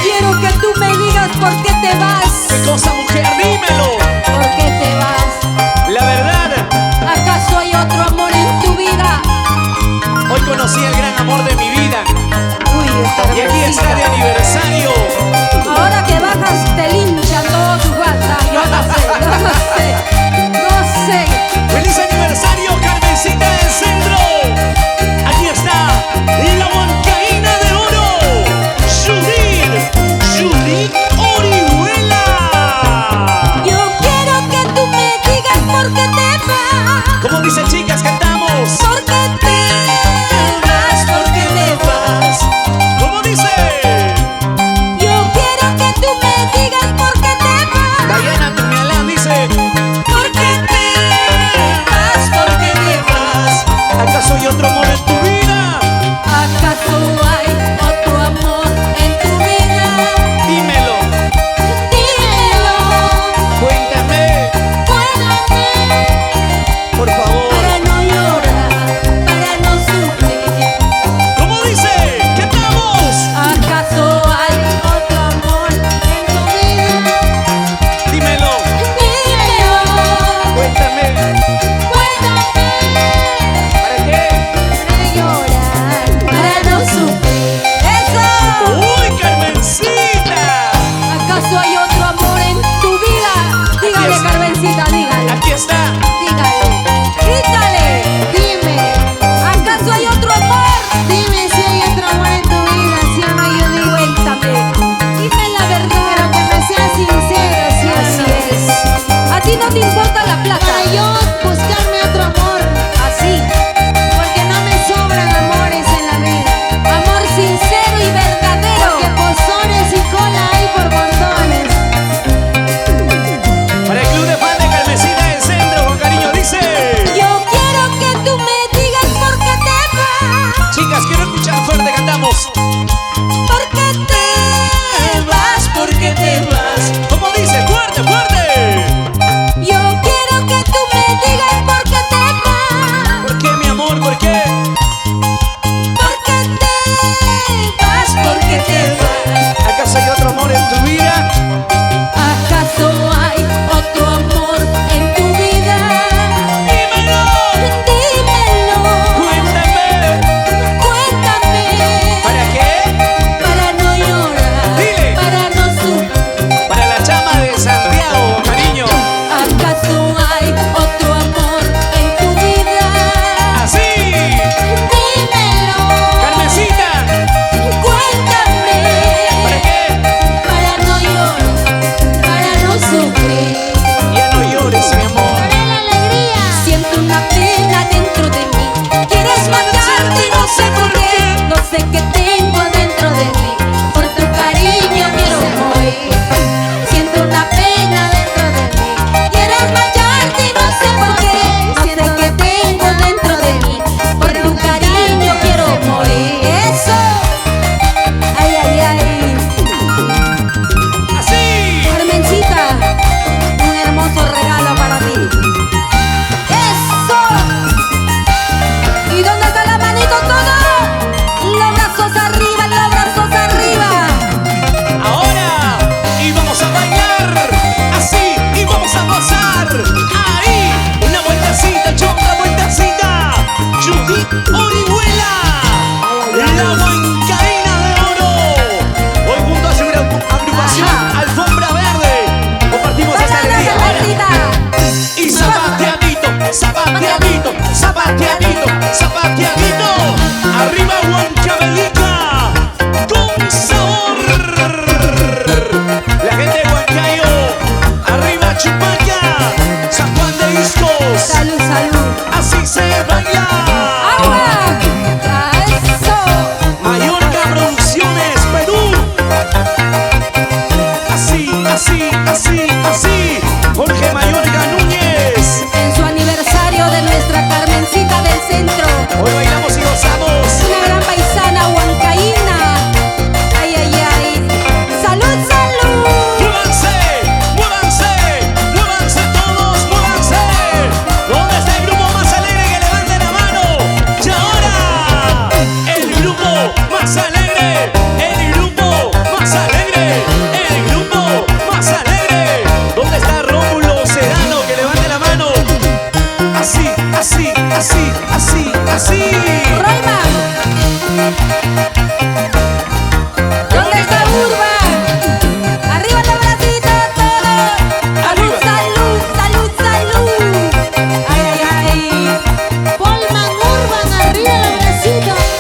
quiero que tú me digas por qué te vas. ¿Qué cosa, mujer? Dímelo. ¿Por qué te vas? La verdad, ¿Acaso hay otro amor en tu vida? hoy conocí el gran amor de mi vida. Uy, esta Y aquí está de aniversario. Ahora que bajas te linchan todos tus WhatsApp. Yo no sé. No sé. ¡Feliz aniversario, Carmencita del Centro! Aquí está la huancaína de oro, Judith Orihuela. Yo quiero que tú me digas por qué te vas. Como dicen, chicas, cantamos. ¿Por qué te vas? ¿Por qué te vas? ¿Cómo dice? Yo quiero que tú me digas por qué te vas. Diana Tumialán dice: ¿Por qué te vas? ¿Por qué te vas? ¿acaso hay otro amor en tu vida? ¿Acaso hay otro amor en tu vida? Dímelo, Dímelo, cuéntame, cuéntame, por favor. para no llorar, para no sufrir. ¿Cómo dice? ¡Cantamos! ¿Acaso hay otro amor en tu vida? Dímelo, Dímelo, cuéntame. cuéntame, ¿Para qué? para llorar, para no sufrir. ¡Eso! ¡Uy, Carmencita! ¿Acaso hay otro amor en tu vida? Dígale, está. Carmencita, dígale. Aquí está. Dígale, grítale, dime, ¿acaso hay otro amor? Dime si hay otro amor en tu vida, ¿sí o no, Judith? Cuéntame, dime la Pero verdad. que me seas sincero, ¿sí o Así no? es. A ti no te importa la plata. Para yo buscarme otro amor, Así, porque no me sobran amores en la vida. amor sincero y verdadero. Porque pozones y cola hay por montones. Para el club de fan de Carmencita del Centro, con cariño dice: Yo quiero que tú me digas por qué te vas. chicas, quiero escuchar fuerte, cantamos. ¿Por qué te vas? ¿Por qué te